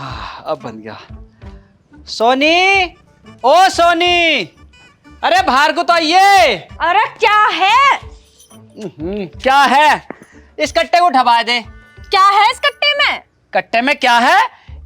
हाँ, अब बन गया। सोनी, ओ सोनी, अरे बाहर को तो आइए। अरे क्या है? क्या है? इस कट्टे को उठवा दे। क्या है इस कट्टे में? कट्टे में क्या है?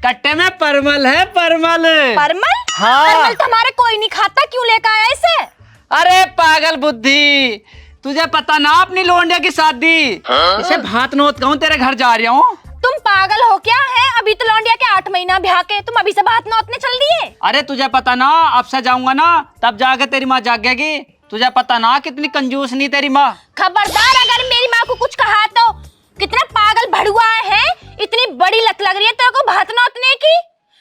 कट्टे में परमल है, परमल। परमल? हाँ। परमल तो हमारे कोई नहीं खाता, क्यों लेकर आया इसे? अरे पागल बुद्धि, तुझे पता ना अपनी लोंडिया की शादी। इसे भात नोत कहूँ, तेरे घर जा रहा हूँ। तुम पागल हो क्या है? अभी तो लौंडिया के 8 महीना ब्याह के, तुम अभी से भात नौतने चल दिए? अरे तुझे पता ना, अब से जाऊंगा ना तब जाके तेरी माँ जागेगी। तुझे पता ना कितनी कंजूस नहीं तेरी माँ। खबरदार अगर मेरी माँ को कुछ कहा तो। कितना पागल भड़ुआ है, इतनी बड़ी लत लग रही है तेरे को भात नौतने की।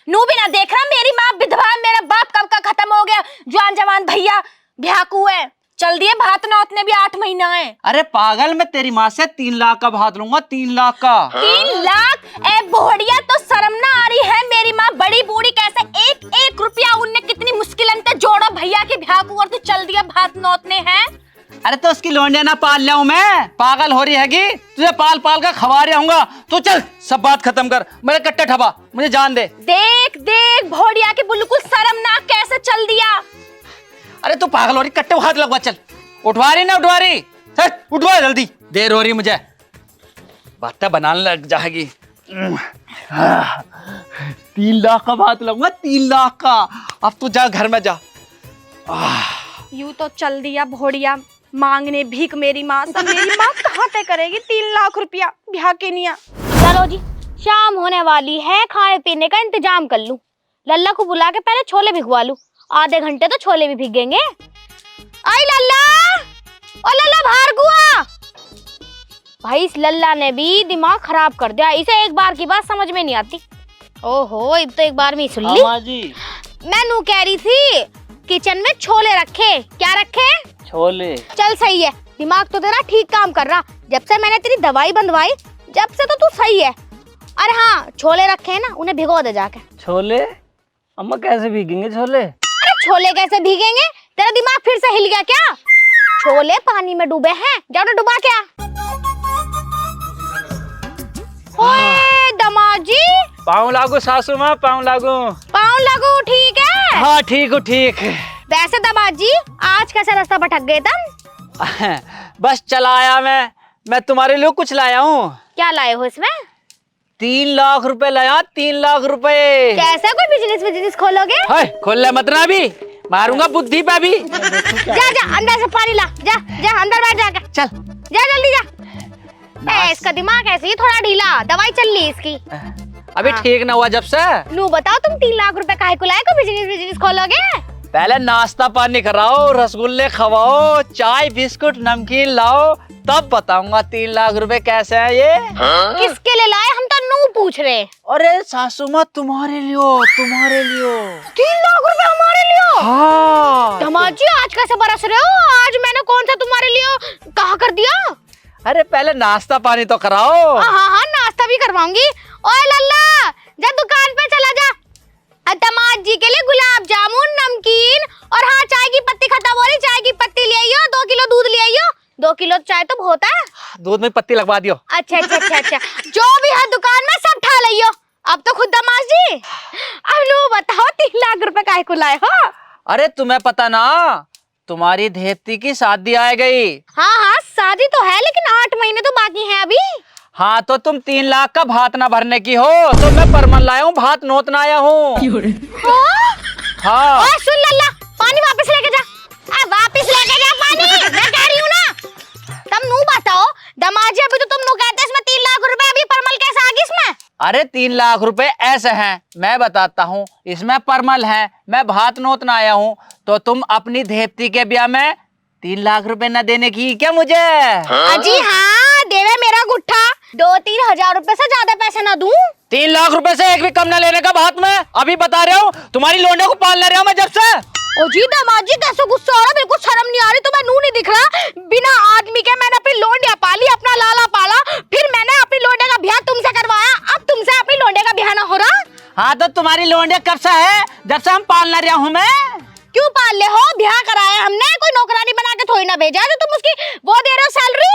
नू भी ना देख रहा, मेरी माँ विधवा, मेरा बाप कब का खत्म हो गया, जवान जवान भैया ब्याकू है। चल दिए भात नौतने भी 8 महीना है। अरे पागल, मैं तेरी माँ से 3 लाख का भात लूंगा, 3 लाख का। 3 लाख? ए बोहड़िया, तो शर्म ना आ रही है? मेरी माँ बड़ी बूढ़ी कैसे एक एक रुपया उनने कितनी मुश्किलन से जोड़ा भैया के ब्याह को, और तू चल दिया भात नौतने हैं। अरे तो उसकी लोंडिया ना पाल लिया हूँ मैं, पागल हो रही हैगी? तुझे पाल पाल कर खवा रहा हूँ। तो चल सब बात खत्म कर, मेरे कट्टे ठबा, मुझे जान दे। देख देख भोड़िया के बिल्कुल शर्मनाक कैसे चल दिया। अरे तू पागल हो रही, कट्टे हाथ लगवा। चल उठवा रही ना, उठवा रही, उठवा जल्दी, देर हो रही मुझे, बातें बनाने लग जाएगी। 3 लाख का भात लगूंगा, 3 लाख का। अब तू जा घर में जा। यूं तो चल दिया भोड़िया मांगने भीख मेरी माँ से। मेरी माँ कहाँ तय करेगी 3 लाख रुपया ब्याह के निया। चलो जी, शाम होने वाली है, खाने पीने का इंतजाम कर लूं। लल्ला को बुला के पहले छोले भिगवा लूं, आधे घंटे तो छोले भी भीगेंगे। आई लल्ला, ओ लल्ला बाहर गुआ। भाई इस लल्ला ने भी दिमाग खराब कर दिया, इसे एक बार की बात समझ में नहीं आती। ओहो, अब तो एक बार में सुन ली। मैं नू कह रही थी किचन में छोले रखे। क्या रखे? छोले। चल सही है, दिमाग तो तेरा ठीक काम कर रहा। जब से मैंने तेरी दवाई बंधवाई, जब से तो तू सही है। अरे हाँ, छोले रखे हैं ना, उन्हें भिगो दे जाके। छोले? अम्मा कैसे भीगेंगे छोले? अरे छोले कैसे भीगेंगे? तेरा दिमाग फिर से हिल गया क्या? छोले पानी में डूबे हैं, जाओ डुबा क्या। ओए दमाजी, पाँव लागू सासू माँ, पाँव लागू। पाँव लगो, ठीक है? हाँ ठीक हो, ठीक। वैसे दमाजी, आज कैसा रास्ता भटक गए तुम? बस चला आया मैं तुम्हारे लिए कुछ लाया हूँ। क्या लाए हो इसमें? 3 लाख रुपए लाया, 3 लाख रुपए। कैसा कोई बिजनेस खोलोगे? हाय, खोल ले मत ना, भी मारूंगा बुद्धि पे भी। जा जा अंदर से पानी ला, जा जा अंदर बैठ जाके। चल जा जल्दी जा। इसका दिमाग ऐसे ही थोड़ा ढीला, दवाई चल ली इसकी। अभी ठीक ना हुआ जब से। नू बताओ, तुम 3 लाख रुपए काहे को लाए? कोई बिजनेस खोलोगे? पहले नाश्ता पानी कराओ, रसगुल्ले खवाओ, चाय बिस्कुट नमकीन लाओ, तब बताऊंगा 3 लाख रुपए कैसे है ये। किसके लिए लाए, हम तो नू पूछ रहे। अरे सासू माँ, तुम्हारे लिए, तुम्हारे लिए। 3 लाख रुपए हमारे लिए? हाँ। दमाजी आज कैसे बरस रहे हो? आज मैंने कौन सा तुम्हारे लिए कहा कर दिया? अरे पहले नाश्ता पानी तो कराओ। हाँ, नाश्ता भी करवाऊंगी। ओए लल्ला, जा दुकान पे चला जा। दमाद जी के लिए गुलाब जामुन, नमकीन और हाँ, चाय की पत्ती खत्म हो रही, चाय की पत्ती ले आइयो। 2 किलो दूध ले आइयो। 2 किलो चाय तो बहुत है। दूध में पत्ती लगवा दियो। अच्छा। जो भी है दुकान में सब ठा लियो। अब तो खुद दमाद जी, अब लो बताओ 3 लाख रुपए काहे को लाए हो? अरे तुम्हें पता ना, तुम्हारी धेती की शादी आ गई। हाँ, शादी तो है, लेकिन 8 महीने तो बाकी हैं अभी। हाँ, तो तुम 3 लाख का भात ना भरने की हो, तो मैं परमल लाया हूँ, भात नोतना आया हूँ। हाँ। ओए सुन लल्ला, पानी वापस लेके जा। वापस लेके जा पानी, मैं कह रही हूँ ना। तुम नू बताओ दमाजी, अभी तो तुम नू कहते इसमें 3 लाख रुपए, अभी परमल कैसे आ गई इसमें? अरे 3 लाख रुपए ऐसे हैं, मैं बताता हूँ। इसमें परमल है, मैं भात नोतना आया हूँ, तो तुम अपनी धेती के ब्याह में 3 लाख रुपए न देने की क्या मुझे? अजी हाँ, देवे मेरा गुट्ठा। 2-3 हजार रुपए से ज्यादा पैसे ना दूं? 3 लाख रुपए से एक भी कम न लेने का भात में, अभी बता रहा हूँ। तुम्हारी लोंडे को पाल ले रहा हूँ मैं जब से। ओ जी दमाजी, कैसे गुस्सा आ रहा? बिल्कुल शर्म नहीं आ रही? तुम्हें नू नहीं दिख रहा? बिना आदमी के मैंने अपनी लोंडिया पाली, अपना लाला पाला, फिर मैंने अपनी लोंडे का ब्याह तुमसे करवाया, अब तुमसे अपनी लोंडे का ब्याह ना हो रहा? हाँ, तो तुम्हारी लोंडे कब से है? जब से हम पाल ले रहा हूँ मैं। क्यों पाल ले हो? ब्याह कराया हमने, कोई नौकरानी बना के थोड़ी ना भेजा जो तुम उसकी वो दे रहे हो सैलरी।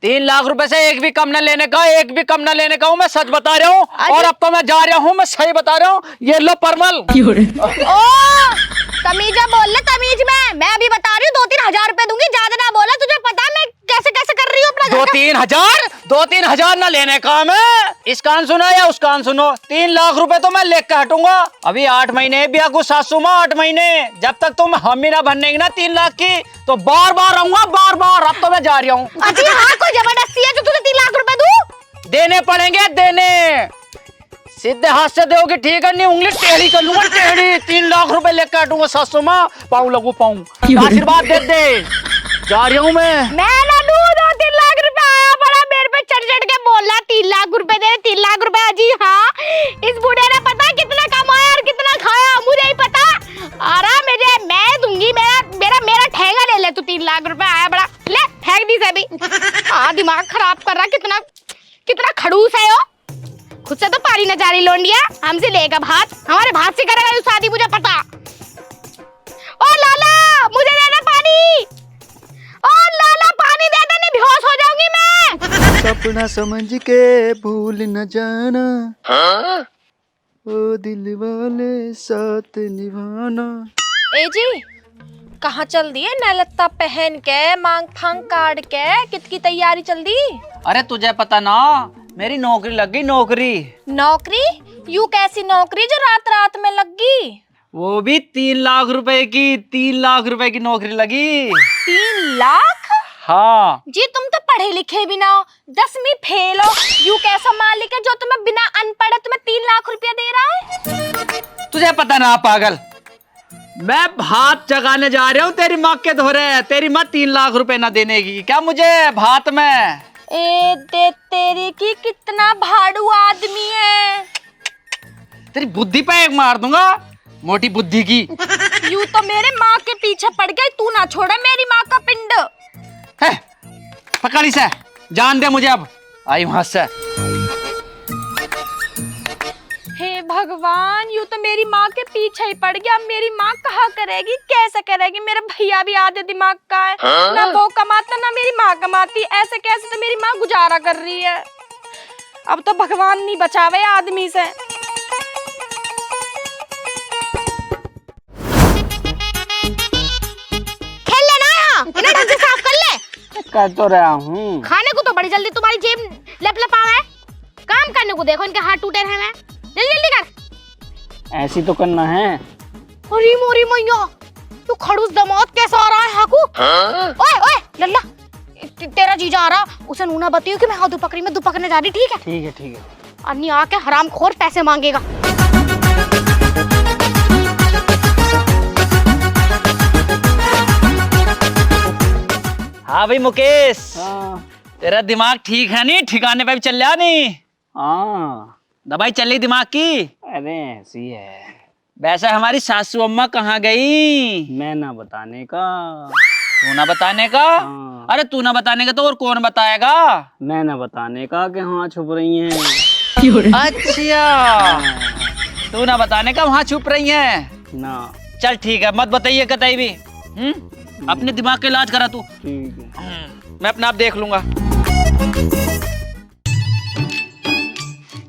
3 लाख रुपए से एक भी कम न लेने का, एक भी कम न लेने का हूँ, मैं सच बता रहा हूँ। और अब तो मैं जा रहा हूँ, मैं सही बता रहा हूँ। ये लो परमल। ओ तमीज बोल ले, तमीज में मैं अभी बता रही हूँ 2-3 हजार रुपए दूंगी, ज्यादा ना बोला। तुझे पता है मैं कैसे कैसे कर रही हूँ अपना घर का? 2-3 हजार, 2-3 हजार न लेने का मैं। इस कान सुनो या उस कान सुनो, 3 लाख रुपए तो मैं लेकर हटूंगा। अभी 8 महीने बिया को सासू माँ, 8 महीने। जब तक तुम हामी ना बनेगी ना 3 लाख की, तो बार बार आऊंगा, बार बार। अब तो मैं जा रहा हूँ। अजी हाँ, कोई जबरदस्ती है जो तुझे 3 लाख रुपए दूं? देने पड़ेंगे, देने। सीधे हाथ से दोगे ठीक है, नहीं उंगली टेढ़ी कर लूंगा, टेढ़ी। 3 लाख रुपए लेकर हटूंगा सासू माँ, पाऊं लगू पाऊं। आशीर्वाद दे दे, जा रही हूँ मैं ना दूं 2-3 लाख रुपए। आया बड़ा मेरे पे चढ़ के बोल रहा 3 लाख रुपए दे, 3 लाख रुपए। अजी हाँ, इस बूढ़े ने पता कितना कमाया और कितना खाया, मुझे ही पता। मुझे मैं दूंगी, मेरा ठेगा ले ले तू। 3 लाख रुपए आया बड़ा, ले फेंक दी सभी। हाँ दिमाग खराब कर रहा, कितना खड़ूस है वो। खुद से तो पारी न जा रही लोंडिया, हमसे लेगा भात, हमारे भात से करेगा ये शादी, मुझे पता। ओ लाला मुझे देना पानी, ओ लाला पानी दे दे, नहीं बेहोश हो जाऊंगी मैं। सपना समझ के भूल न जाना, ओ दिल वाले साथ निभाना। ए जी कहाँ चल दिए नलत्ता पहन के, मांग फांग काट के, कितकी तैयारी चल दी? अरे तुझे पता ना, मेरी नौकरी लग गई, नौकरी। नौकरी? यू कैसी नौकरी जो रात रात में लग गई? वो भी 3 लाख रुपए की, 3 लाख रुपए की नौकरी लगी। 3 लाख? हाँ जी तुम तो पढ़े लिखे भी ना हो, 10वीं फेल हो। यू कैसा मालिक है जो तुम्हें बिना अनपढ़ तुम्हें 3 लाख रुपया दे रहा है? तुझे पता ना पागल, मैं भात जगाने जा रहा हूँ तेरी माँ के धोरे। तेरी माँ 3 लाख रुपए ना देने की क्या मुझे भात में? ए दे तेरी की, कितना भाड़ू आदमी है। तेरी बुद्धि पे एक मार दूंगा, मोटी बुद्धि की। यू तो मेरे माँ के पीछे पड़ गई, तू ना छोड़े मेरी माँ का पिंड। है, पकड़ी से जान दे मुझे अब, आई वहां से। हे भगवान, यू तो मेरी माँ के पीछे ही पड़ गया। अब मेरी माँ कहाँ करेगी, कैसे करेगी? मेरा भैया भी आधे दिमाग का है, ना वो कमाता ना मेरी माँ कमाती। ऐसे कैसे तो मेरी माँ गुजारा कर रही है। अब तो भगवान नहीं बचावे आदमी से। खेल लेना यहाँ, इन्हें ढंग से साफ कर ले। कर तो रहा हूँ। खाने को तो बड़ी जल्दी तुम्हारी जेब लपलपावा है, काम करने को देखो इनके हाथ टूटे हैं। जल्दी जल्दी कर। ऐसी तो करना है। अरे मोरी मैया, तू खड़ूस दामाद कैसा आ रहा है हाकू? ओए ओए लल्ला, तेरा जीजा आ रहा, उसे नूना बताइयो कि मैं हाँ दुपकरी में दुपकने जा रही, ठीक है? ठीक है ठीक है। अन्नी आके हरामखोर पैसे मांगेगा। हाँ भाई मुकेश, हाँ तेरा दिमाग ठीक है नहीं? ठिकाने पे भी चल रहा नहीं? हाँ, दवाई चल रही दिमाग की? अरे ऐसी है। वैसे हमारी सासू अम्मा कहाँ गई? मैं ना बताने का। तू ना बताने का? हाँ। अरे तू ना बताने का तो और कौन बताएगा? मैं ना बताने का कि हाँ छुप रही हैं। अच्छा, तू ना बताने का वहाँ छुप रही है ना। चल ठीक है, मत बताइए कतई भी। अपने दिमाग का इलाज करा तू। ठीक है। मैं अपना आप देख लूंगा।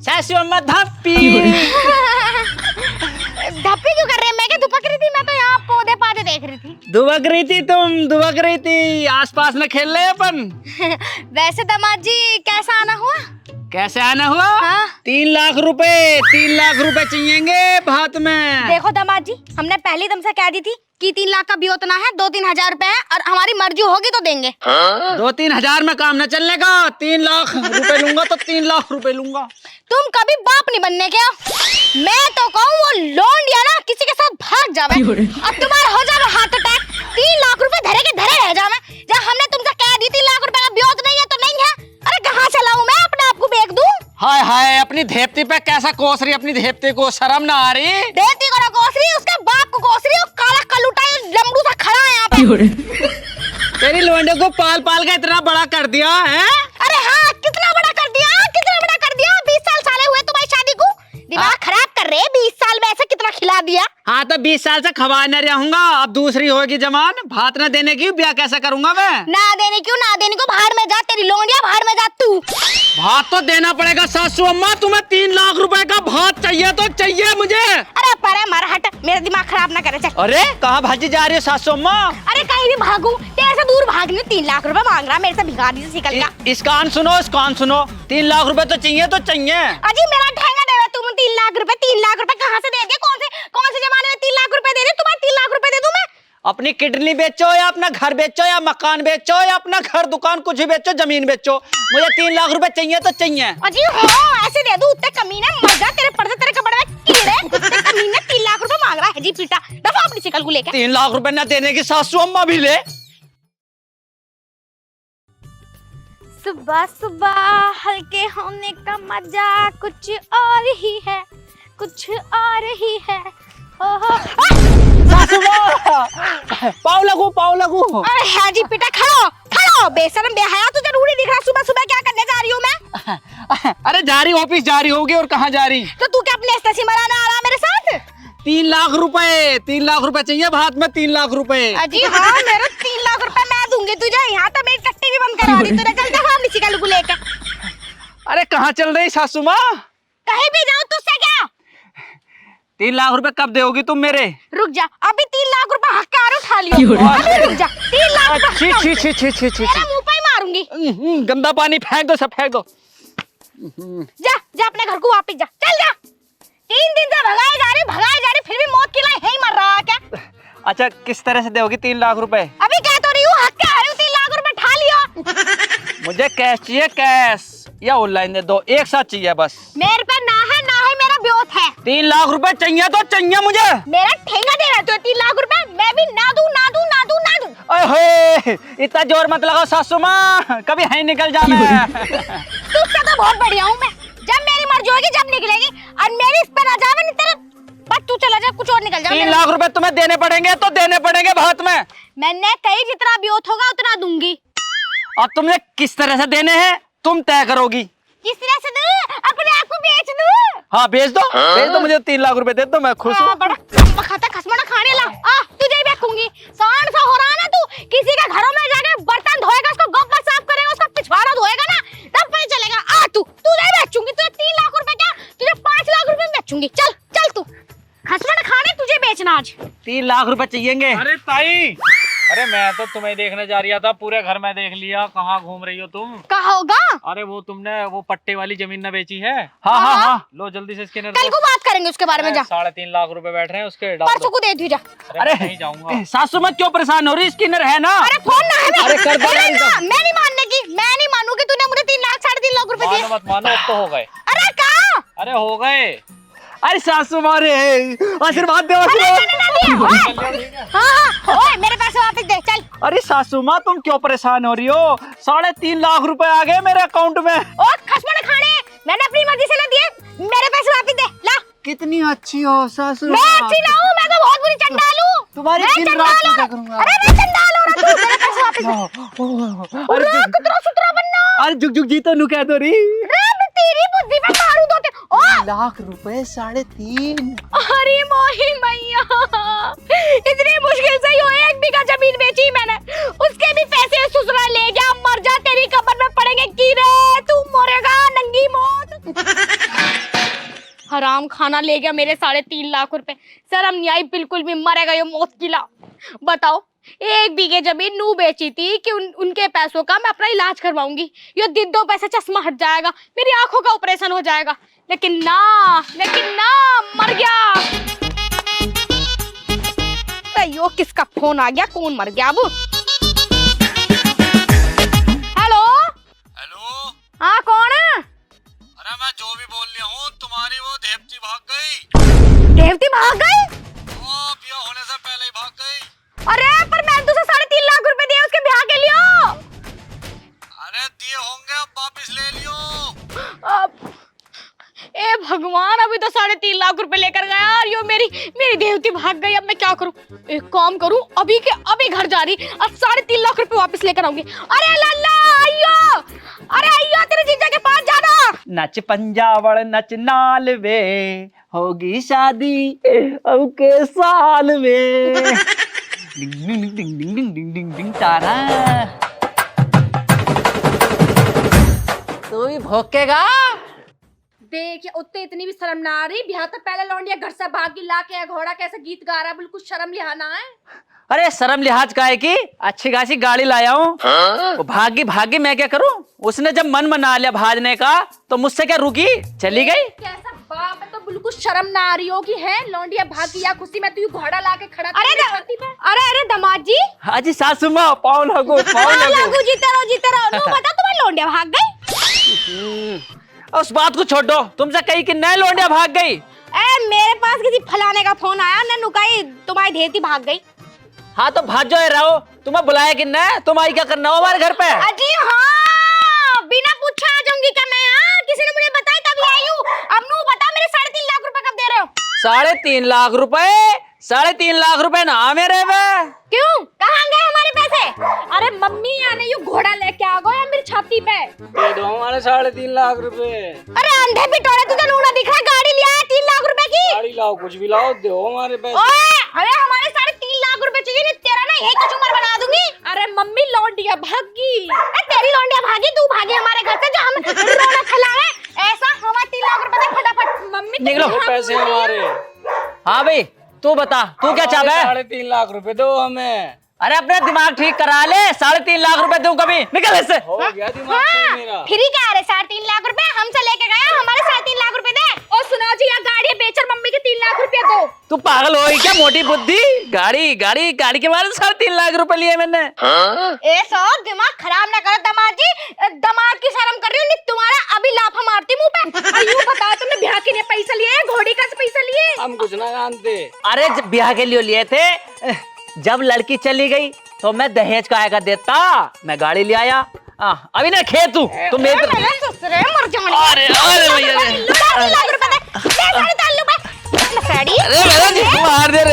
सासू अम्मा धप्पी। धप्पी क्यों कर रहे हैं? मैं क्या दुपक रही थी? मैं तो यहाँ पौधे पाधे देख रही थी। दुबक रही थी तुम, दुबक रही थी। आसपास में खेल रहे अपन। वैसे दामाद जी कैसा आना हुआ? कैसे आना हुआ? हाँ। 3 लाख रुपए, 3 लाख रुपए चाहिएंगे भात में। देखो दामाद जी, हमने पहली दम से कह दी थी कि 3 लाख का भी उतना है, 2-3 हजार रुपए है, और हमारी मर्जी होगी तो देंगे। 2-3 हजार में काम न चलने का। 3 लाख रुपए लूंगा तो 3 लाख रुपए लूंगा। तुम कभी बाप नहीं बनने क्या? मैं तो कहूँ वो लोंडिया ना किसी के साथ भाग जावे और तुम्हारा हो जावे हार्ट अटैक। 3 लाख रुपए धरे के धरे रह जावे। जब हमने तुमसे कह दी 3 लाख रुपए का ब्योज नहीं है तो नहीं है। अरे कहाँ से लाऊं मैं अपने आप को बेच दूं? हाय हाय, अपनी धेपती पे कैसा कोस रही? अपनी धेपती को शर्म ना आ रही? देती को ना कोस रही, उसके बाप को कोस रही। काला कलूटा लंबू सा खड़ा है यहाँ पे। तेरी लोंडे को पाल पाल के इतना बड़ा कर दिया है। अरे हाँ, कितना बड़ा कर दिया, कितना बड़ा कर दिया। 20 साल साले हुए तुम्हारी शादी को, दिमाग खराब कर रहे हैं। 20 साल में ऐसे कितना इतना खिला दिया। हाँ तो 20 साल से खवा न रहूंगा, अब दूसरी होगी जमान, भात न देने की ब्याह कैसे करूंगा मैं? ना देने क्यों, ना देने को बाहर में जा, तेरी लोंडिया बाहर में जा तू। भात तो देना पड़ेगा सासू अम्मा, तुम्हें 3 लाख रुपए का भात चाहिए तो चाहिए मुझे। अरे परे मर हट, मेरा दिमाग खराब ना करे चल। अरे कहाँ भाजी जा रही हो सासू अम्मा? अरे कहीं भी भागू, तेरे से दूर भागने 3 लाख रुपए मांग रहा, मेरे से भिखारी से निकल गया। इस कान सुनो, इस कान सुनो, 3 लाख रुपए तो चाहिए तो चाहिए। अजी मेरा ठेंगा दे रहा तुम 3 लाख रुपए। 3 लाख रुपए कहाँ से दे दिए? कौन से जमाने में 3 लाख रुपए दे रहे? तुम्हारे 3 लाख रुपए दे दूं मैं? अपनी किडनी बेचो या अपना घर बेचो या मकान बेचो या अपना घर दुकान कुछ भी बेचो, जमीन बेचो, मुझे 3 लाख रुपए चाहिए तो चाहिए। अजी हाँ ऐसे दे दूं, उतने कमीने मर जा, तेरे पर्दे तेरे कपड़े में कीड़े, उतने कमीने 3 लाख रुपए मांग रहा है जी पीटा। दफा अपनी शिकल को लेके। 3 लाख रुपए न देने की सासू अम्मा भी ले। सुबह सुबह हल्के होने का मजा कुछ और ही है, कुछ और ही है। ओहो सासू माँ, पाव लगू। अरे है जी पिटा, खड़ो बेशरम बेहया, तुझे रूढ़ी दिख रहा सुबह सुबह क्या करने जा रही हूँ मैं? अरे जा रही ऑफिस जा रही होगी, और कहाँ जा रही? तो तू क्या अपने एस्टेसी मराना आ रहा मेरे साथ? 3 लाख रुपए, 3 लाख रुपए चाहिए भात में, 3 लाख रुपए। अजी हाँ मेरे 3 लाख रुपए मैं दूंगी तुझे, यहाँ तो मेरी टट्टी भी बंद करा दी तूने। चल दफा अपनी शिकल को लेके। अरे कहाँ चल रही सासू माँ? कहीं भी जाऊँ तुझसे क्या? 3 लाख रुपए कब दोगी तुम मेरे? रुक जा, अभी 3 लाख रुपए हक्कार उठा लियो। अभी रुक जा, 3 लाख रुपए छी छी छी छी छी छी तेरे मुंह पे ही मारूंगी। गंदा पानी फेंक दो, सब फेंक दो। जा अपने घर को वापस जा, चल जा। 3 दिन से भगाए जा रही, फिर भी मौत की लाइन है ही मर रहा है क्या? अच्छा किस तरह से दोगी 3 लाख रुपए? अभी कह तो रही हूँ, हक के आ रही हूँ, 3 लाख रुपए उठा लियो। मुझे कैश चाहिए, कैश या ऑनलाइन दे दो, एक साथ चाहिए बस। मेरे पे ना है मेरा ब्योत है। 3 लाख रुपए चाहिए तो चाहिए मुझे। मेरा ठेंगा दे रहा है 3 लाख रुपए, मैं भी ना दूं। ओए इतना जोर मत लगाओ सासू माँ, कभी है निकल जाना है। तुझसे तो बहुत बढ़िया हूँ मैं, जब मेरी मर्जी होगी जब निकलेगी, और मेरी इस पे ना जावे नहीं तेरे, बस तू चला जा, कुछ और निकल जा। 3 लाख रुपए तुम्हें देने पड़ेंगे तो देने पड़ेंगे भात में। मैंने कही जितना ब्योत होगा उतना दूंगी। और तुमने किस तरह से देने हैं तुम तय करोगी। किस तरह से दूं? अपने आप को बेच दूं? हाँ भेज दो मुझे 3 लाख रुपए दे दो, मैं खुश हूँ। बड़ा खाता खसमना खाने ला, तुझे ही बेचूंगी। सांड सा हो रहा है ना तू, किसी के घरों में जाके बर्तन धोएगा, उसको गोबर साफ करेगा, उसका पिछवाड़ा धोएगा ना, तब पता चलेगा। तुझे बेचूंगी, तुझे 3 लाख रुपए क्या, तुझे 5 लाख रुपए बेचूंगी। चल तू खसमना खाने, तुझे बेचना आज। 3 लाख रुपए चाहिए। अरे ताई, अरे मैं तो तुम्हें देखने जा रहा था, पूरे घर में देख लिया, कहाँ घूम रही हो तुम? कहा होगा? अरे वो तुमने वो पट्टे वाली जमीन न बेची है? हाँ। लो जल्दी से इसके कल को बात करेंगे उसके बारे में। जा 3.5 लाख रुपए बैठ रहे हैं उसके, डाल परसों दो। को दे दी जा। अरे मैं नहीं जाऊंगा। सासू माँ क्यों परेशान हो रही? स्किनर है ना। अरे फोन ना है। अरे कर दो अरे ना, मैं नहीं मानने की, मैं नहीं मानूंगी। तूने मुझे 3 लाख 3.5 लाख रुपए दिए। मानो मत मानो, अब तो हो गए। अरे कहा? अरे हो गए। अरे सासू माँ रे, आशीर्वाद दो। हाँ ओए मेरे पैसे वापस दे चल। अरे सासू माँ तुम क्यों परेशान हो रही हो? 3.5 लाख रुपए आ गए मेरे अकाउंट में। और खसमन खाने मैंने अपनी मर्जी से ना दिए, मेरे पैसे वापस दे ला। कितनी अच्छी हो सासू मैं अच्छी ना हूँ, मैं तो बहुत बुरी चंडाल हूँ। तुम्हारी मैं दिन चंडाल रात हूँ। पूजा करूंगा। अरे मैं चंडाल हो रहा, तू मेरे पैसे वापस दे। अरे कितना सुथरा बनना। अरे जुग जी तो नु कह दो रही। रे मैं तेरी बुद्धि पे मारू दो ते। ओ 3 लाख रुपए 3.5। अरे मोही मैया, इतनी मुश्किल से यो 1 बीघा जमीन बेची मैंने, उसके भी पैसे ससुराल ले गया। मर जा, तेरी कब्र में पड़ेंगे कीड़े, तू मरेगा नंगी मौत। हराम खाना ले गया मेरे 3.5 लाख रुपए। शर्म नहीं आई बिल्कुल भी, मरेगा ये मौत किला। बताओ 1 बीघे जमीन नू बेची थी कि उनके पैसों का मैं अपना इलाज करवाऊंगी, ये 2 पैसे चश्मा हट जाएगा, मेरी आंखों का ऑपरेशन हो जाएगा। लेकिन ना मर गया। यो किसका फोन आ गया, कौन मर गया अब? हेलो हाँ कौन है? अरे मैं जो भी बोल रहा हूँ, तुम्हारी वो देवती भाग गई। देवती भाग गई? वो ब्याह होने से पहले ही भाग गई। अरे पर मैंने तुझे 3.5 लाख रुपए दिए उसके ब्याह के लिए। अरे दिए होंगे, अब वापिस ले लियो। ए भगवान, अभी तो 3.5 लाख रुपए लेकर गया और यो मेरी देवती भाग गई। अब मैं क्या करूं? एक काम करूं, अभी के अभी घर जा रही, अब 3.5 लाख रुपए वापस लेकर आऊंगी। अरे लल्ला आइयो, अरे आइयो तेरे जीजा के पास जाना। नच पंजावड़ नच नाल वे, होगी शादी अब के साल में। डिंग डिंग डिंग डिंग डिंग डिंग डिंग डिंग तारा। तू भी भौंकेगा? देखिए उत्ते इतनी भी शर्म ना आ रही। ब्याह तो पहले लौंडिया घर से भाग ला के घोड़ा कैसे गीत गा रहा है, बिल्कुल शर्म लिहाना है। अरे शर्म लिहाज का है कि अच्छी खासी गाड़ी लाया हूँ। भागी भागी मैं क्या करूँ? उसने जब मन मना लिया भाजने का तो मुझसे क्या रुकी, चली गई। कैसा बाप है, तो बिल्कुल शर्म ना आ रही होगी है। लौंडिया भागी या खुशी में तू घोड़ा ला के खड़ा अरे दमाद जी। हाँ जी सासू माँ, पाँव लगो पाँव लगो। लागू जीते रहो नू बता तुम्हारी लौंडिया भाग गई। उस बात को छोड़ दो, तुमसे कही कि नए लौंडिया भाग गई। ए मेरे पास किसी फलाने का फोन आया, ने नुकाई तुम्हारी धेती भाग गई। हाँ तो भाग जो रहो, तुम्हें बुलाया कि न, तुम आई क्या करना हो हमारे घर पे? अजी हाँ, बिना पूछा आ जाऊंगी क्या मैं? हाँ किसी ने मुझे बताया तभी आई हूँ। अब नू बता मेरे 3.5 लाख रुपए कब दे रहे हो? 3.5 लाख रुपए? 3.5 लाख रुपए ना मेरे में। क्यों, कहाँ गए हमारे पैसे? अरे मम्मी आने यू घोड़ा लेके आ गो या मेरी छाती पे दे दो हमारे 3.5 लाख रुपए। अरे अंधे पिटोरे, तुझे नूना दिख रहा है? गाड़ी लिया है 3 लाख रुपए की। गाड़ी लाओ, कुछ भी लाओ, दो हमारे पैसे। ओए अरे हमारे 3.5 लाख रुपए चाहिए, नहीं तेरा ना यही कचूमर बना दूंगी। अरे मम्मी लौंडिया भागी। तेरी लौंडिया भागी, तू भागी हमारे घर से जो हम रोना खिलाए। ऐसा हमारे 3 लाख रुपए दे फटाफट। मम्मी निकलो। पैसे हमारे। हाँ भाई तू बता, तू क्या चाह रहा है? 3.5 लाख रुपए दो हमें। अरे अपना दिमाग ठीक करा ले, 3.5 लाख रुपए दूं कभी? निकल इससे। हो गया दिमाग से मेरा। फ्री क्या है? 3.5 लाख रुपए हमसे लेके गया, हमारे 3.5 लाख रुपए दे। और सुनो जी, या गाड़ी बेचकर मम्मी के 3 लाख रुपया दो। तू पागल हो गई क्या? मोटी बुद्धि। गाड़ी गाड़ी गाड़ी के बारे में 3.5 लाख रुपए लिए मैंने। ए सो दिमाग खराब ना करो दमाद जी, दमाद की शर्म कर रही हूँ, नहीं तुम्हारा अभी लाफा मारती मुंह पे। यूं बताओ, तुमने ब्याह के लिए पैसा लिए, घोड़ी का पैसा लिए? हम कुछ ना जानते। अरे जब ब्याह के लिए लिए थे, जब लड़की चली गई तो मैं दहेज का आएगा देता, मैं गाड़ी ले आया। अभी ना खेत तू तुम मेरे मेरे ससुरे मर जाने। अरे अरे भैया, 3 लाख रुपए दे, 3.5 रुपए। अरे मार दे